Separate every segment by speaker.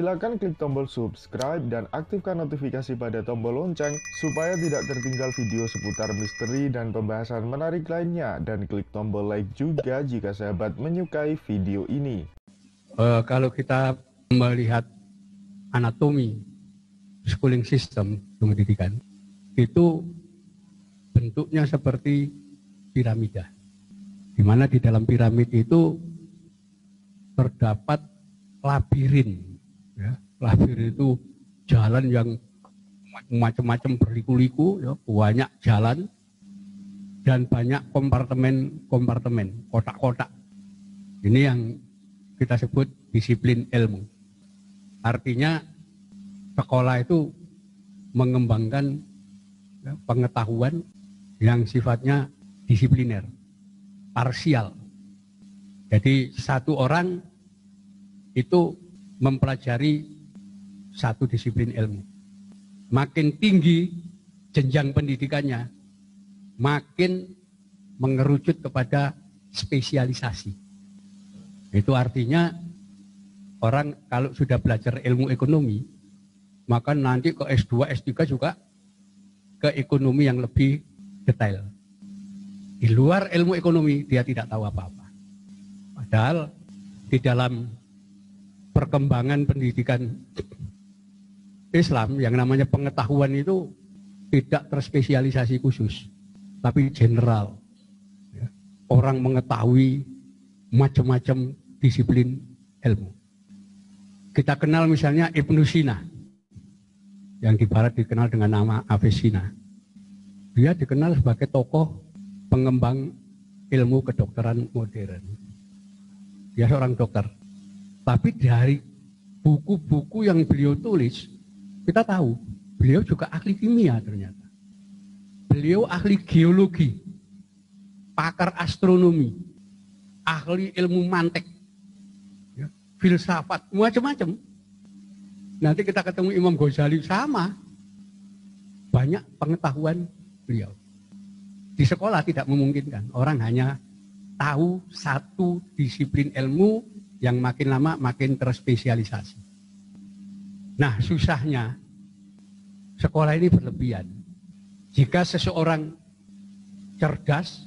Speaker 1: Silakan klik tombol subscribe dan aktifkan notifikasi pada tombol lonceng supaya tidak tertinggal video seputar misteri dan pembahasan menarik lainnya, dan klik tombol like juga jika sahabat menyukai video ini.
Speaker 2: Kalau kita melihat anatomi schooling system pendidikan, itu bentuknya seperti piramida, di mana di dalam piramid itu terdapat labirin. Ya, labirin itu jalan yang macam-macam berliku-liku, ya, banyak jalan dan banyak kompartemen, kotak-kotak. Ini yang kita sebut disiplin ilmu. Artinya sekolah itu mengembangkan, ya, pengetahuan yang sifatnya disipliner, parsial. Jadi satu orang itu mempelajari satu disiplin ilmu. Makin tinggi jenjang pendidikannya, makin mengerucut kepada spesialisasi. Itu artinya orang kalau sudah belajar ilmu ekonomi, maka nanti ke S2, S3 juga ke ekonomi yang lebih detail. Di luar ilmu ekonomi dia tidak tahu apa-apa. Padahal di dalam perkembangan pendidikan Islam yang namanya pengetahuan itu tidak terspesialisasi khusus, tapi general. Orang mengetahui macam-macam disiplin ilmu. Kita kenal misalnya Ibnu Sina, yang di barat dikenal dengan nama Avicenna. Dia dikenal sebagai tokoh pengembang ilmu kedokteran modern. Dia seorang dokter. Tapi dari buku-buku yang beliau tulis, kita tahu beliau juga ahli kimia ternyata. Beliau ahli geologi, pakar astronomi, ahli ilmu mantek, ya, filsafat, macam-macam. Nanti kita ketemu Imam Ghazali sama. Banyak pengetahuan beliau. Di sekolah tidak memungkinkan. Orang hanya tahu satu disiplin ilmu yang makin lama makin terspesialisasi. Nah, susahnya sekolah ini berlebihan. Jika seseorang cerdas,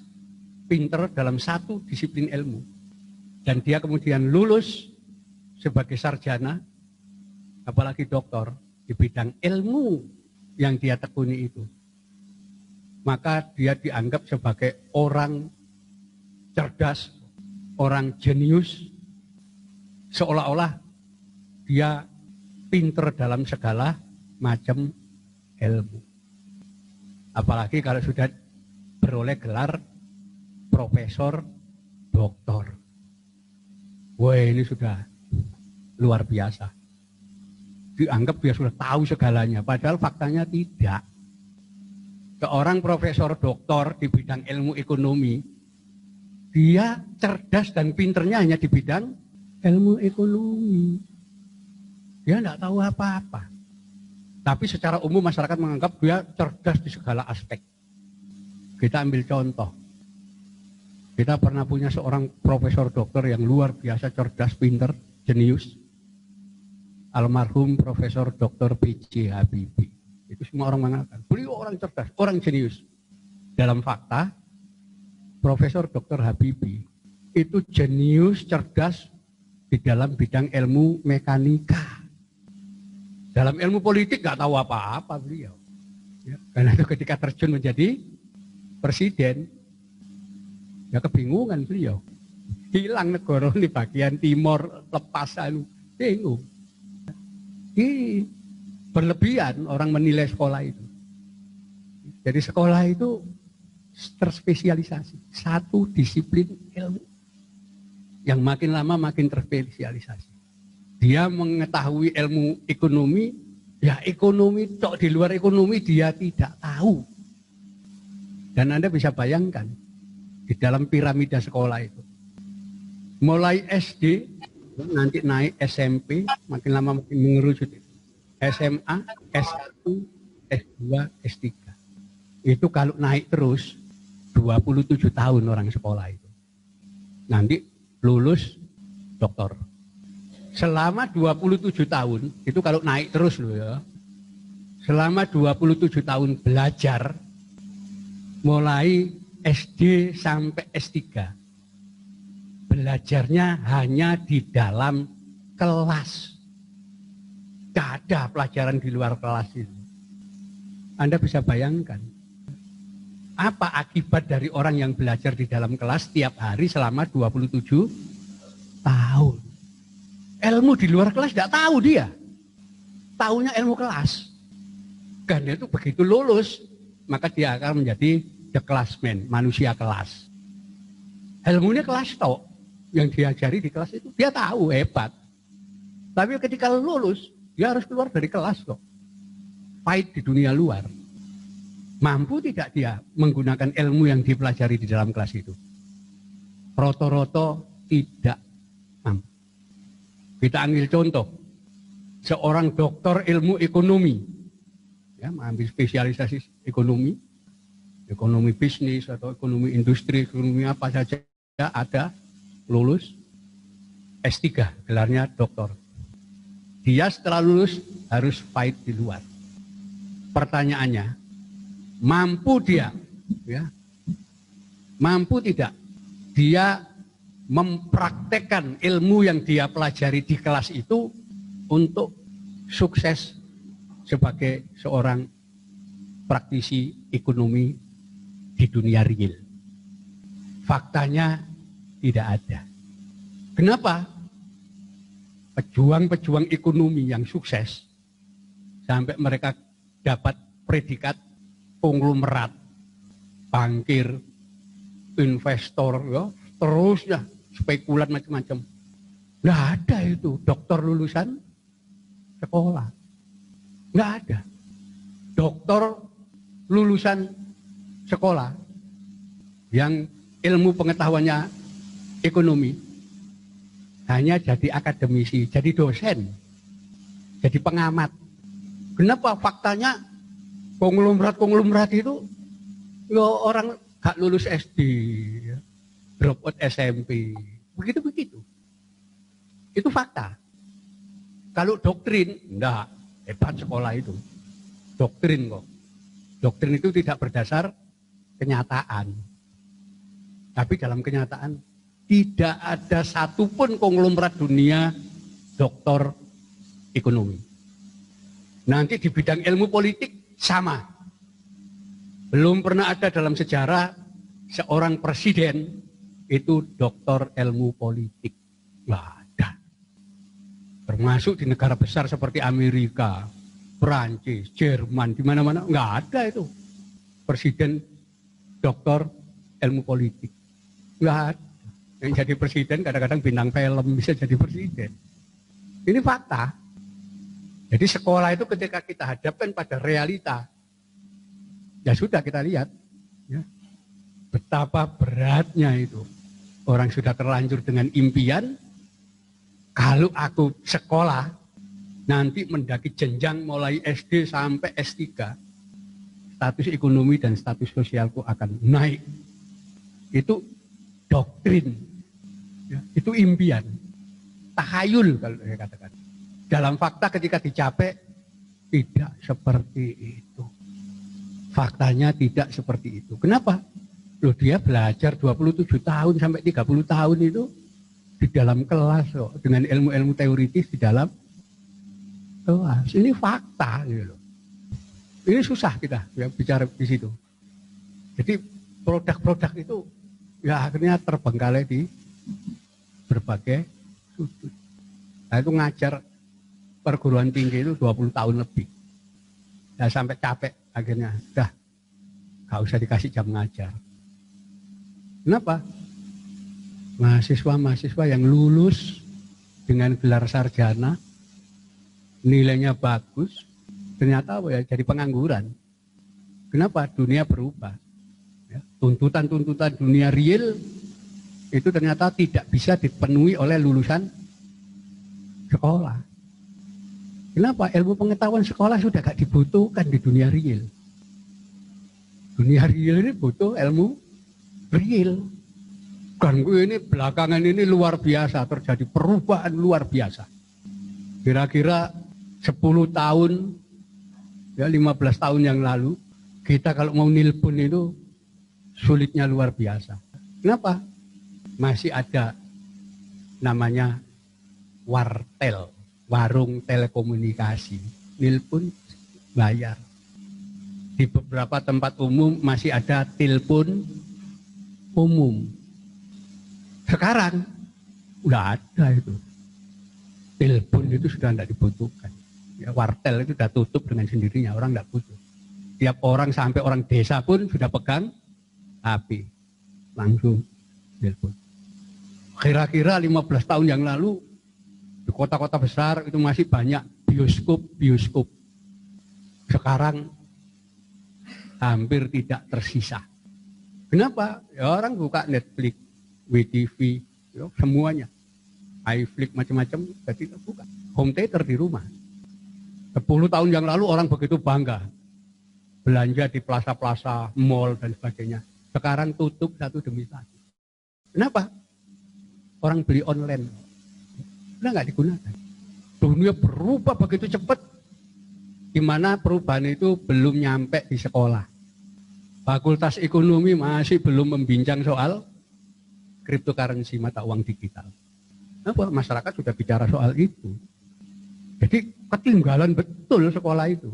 Speaker 2: pinter dalam satu disiplin ilmu, dan dia kemudian lulus sebagai sarjana, apalagi doktor, di bidang ilmu yang dia tekuni itu, maka dia dianggap sebagai orang cerdas, orang jenius, seolah-olah dia pinter dalam segala macam ilmu. Apalagi kalau sudah beroleh gelar profesor, doktor. Wah, ini sudah luar biasa. Dianggap dia sudah tahu segalanya, padahal faktanya tidak. Seorang profesor doktor di bidang ilmu ekonomi, dia cerdas dan pinternya hanya di bidang ilmu ekonomi. Dia tidak tahu apa-apa. Tapi secara umum masyarakat menganggap dia cerdas di segala aspek. Kita ambil contoh. Kita pernah punya seorang profesor dokter yang luar biasa cerdas, pinter, jenius. Almarhum Profesor Dr. B.J. Habibie. Itu semua orang mengatakan, beliau orang cerdas, orang jenius. Dalam fakta, Profesor Dr. Habibie itu jenius, cerdas di dalam bidang ilmu mekanika. Dalam ilmu politik nggak tahu apa-apa beliau. Ya, karena itu ketika terjun menjadi presiden, ya kebingungan beliau. Hilang negara di bagian timur, lepasan, bingung. Ini berlebihan orang menilai sekolah itu. Jadi sekolah itu terspesialisasi, satu disiplin ilmu yang makin lama makin terspesialisasi. Dia mengetahui ilmu ekonomi, ya ekonomi, tok di luar ekonomi dia tidak tahu. Dan Anda bisa bayangkan, di dalam piramida sekolah itu, mulai SD, nanti naik SMP, makin lama makin mengerucut. SMA, S1, S2, S3. Itu kalau naik terus, 27 tahun orang sekolah itu. Nanti lulus doktor. selama 27 tahun, itu kalau naik terus loh ya, selama 27 tahun belajar, mulai SD sampai S3, belajarnya hanya di dalam kelas. Gak ada pelajaran di luar kelas itu. Anda bisa bayangkan, apa akibat dari orang yang belajar di dalam kelas tiap hari selama 27 tahun. Ilmu di luar kelas tidak tahu dia. Taunya ilmu kelas. Karena itu begitu lulus, maka dia akan menjadi the classman, manusia kelas. Ilmunya kelas tok. Yang diajari di kelas itu, dia tahu, hebat. Tapi ketika lulus, dia harus keluar dari kelas kok. Fight di dunia luar. Mampu tidak dia menggunakan ilmu yang dipelajari di dalam kelas itu? Roto-roto tidak mampu. Kita ambil contoh, seorang doktor ilmu ekonomi, ya, mengambil spesialisasi ekonomi, ekonomi bisnis atau ekonomi industri, ekonomi apa saja ada, lulus S3, gelarnya doktor. Dia setelah lulus harus fight di luar. Pertanyaannya, mampu dia, ya, mampu tidak dia mempraktekkan ilmu yang dia pelajari di kelas itu untuk sukses sebagai seorang praktisi ekonomi di dunia real? Faktanya tidak ada. Kenapa? Pejuang-pejuang ekonomi yang sukses sampai mereka dapat predikat konglomerat, bankir, investor, ya, terusnya spekulan macam-macam. Nggak ada itu dokter lulusan sekolah. Nggak ada. Dokter lulusan sekolah yang ilmu pengetahuannya ekonomi hanya jadi akademisi, jadi dosen, jadi pengamat. Kenapa? Faktanya konglomerat itu ya orang gak lulus SD, drop out SMP, begitu-begitu. Itu fakta. Kalau doktrin, enggak, hebat sekolah itu. Doktrin kok. Doktrin itu tidak berdasar kenyataan. Tapi dalam kenyataan, tidak ada satupun konglomerat dunia doktor ekonomi. Nanti di bidang ilmu politik sama. Belum pernah ada dalam sejarah seorang presiden itu doktor ilmu politik. Nggak ada. Termasuk di negara besar seperti Amerika, Perancis, Jerman, di mana-mana nggak ada itu. Presiden doktor ilmu politik. Nggak ada. Yang jadi presiden kadang-kadang bintang film bisa jadi presiden. Ini fakta. Jadi sekolah itu ketika kita hadapkan pada realita, ya sudah kita lihat, ya, betapa beratnya itu. Orang sudah terlanjur dengan impian, kalau aku sekolah, nanti mendaki jenjang mulai SD sampai S3, status ekonomi dan status sosialku akan naik. Itu doktrin, ya, itu impian, tahayul kalau saya katakan. Dalam fakta ketika dicapai, tidak seperti itu. Faktanya tidak seperti itu. Kenapa? Loh, dia belajar 27 tahun sampai 30 tahun itu di dalam kelas loh, dengan ilmu-ilmu teoritis di dalam kelas. Ini fakta gitu loh. Ini susah kita ya, bicara di situ. Jadi produk-produk itu ya akhirnya terbengkalai di berbagai sudut. Nah itu ngajar perguruan tinggi itu 20 tahun lebih. Ya sampai capek akhirnya, udah gak usah dikasih jam ngajar. Kenapa? Mahasiswa-mahasiswa yang lulus dengan gelar sarjana, nilainya bagus, ternyata apa ya, jadi pengangguran. Kenapa? Dunia berubah. Ya, tuntutan-tuntutan dunia real itu ternyata tidak bisa dipenuhi oleh lulusan sekolah. Kenapa? Ilmu pengetahuan sekolah sudah gak dibutuhkan di dunia real. Dunia real ini butuh ilmu real. Kan ini belakangan ini luar biasa, terjadi perubahan luar biasa. Kira-kira 10 tahun, ya 15 tahun yang lalu, kita kalau mau nelpon itu sulitnya luar biasa. Kenapa? Masih ada namanya wartel, warung telekomunikasi. Nelpon bayar. Di beberapa tempat umum masih ada telepon umum. Sekarang udah ada itu. Telepon itu sudah tidak dibutuhkan. Ya, wartel itu sudah tutup dengan sendirinya, orang tidak butuh. Tiap orang sampai orang desa pun sudah pegang HP. Langsung telepon. Kira-kira 15 tahun yang lalu di kota-kota besar itu masih banyak bioskop. Sekarang hampir tidak tersisa. Kenapa? Ya orang buka Netflix, WTV, ya, semuanya. iFlix macam-macam, jadi buka. Home theater di rumah. 10 tahun yang lalu orang begitu bangga. Belanja di plaza-plaza, mall dan sebagainya. Sekarang tutup satu demi satu. Kenapa? Orang beli online. Udah nggak digunakan. Dunia berubah begitu cepat. Di mana perubahan itu belum nyampe di sekolah. Fakultas ekonomi masih belum membincang soal cryptocurrency, mata uang digital. Kenapa? Masyarakat sudah bicara soal itu. Jadi ketinggalan betul sekolah itu.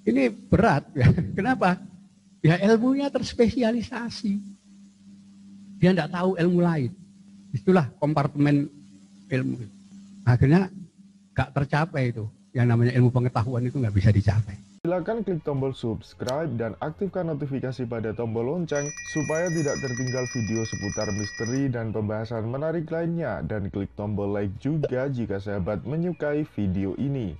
Speaker 2: Ini berat ya. Kenapa? Ya ilmunya terspesialisasi. Dia tidak tahu ilmu lain. Itulah kompartemen ilmu. Akhirnya gak tercapai itu. Yang namanya ilmu pengetahuan itu gak bisa dicapai.
Speaker 1: Silakan klik tombol subscribe dan aktifkan notifikasi pada tombol lonceng supaya tidak tertinggal video seputar misteri dan pembahasan menarik lainnya. Dan klik tombol like juga jika sahabat menyukai video ini.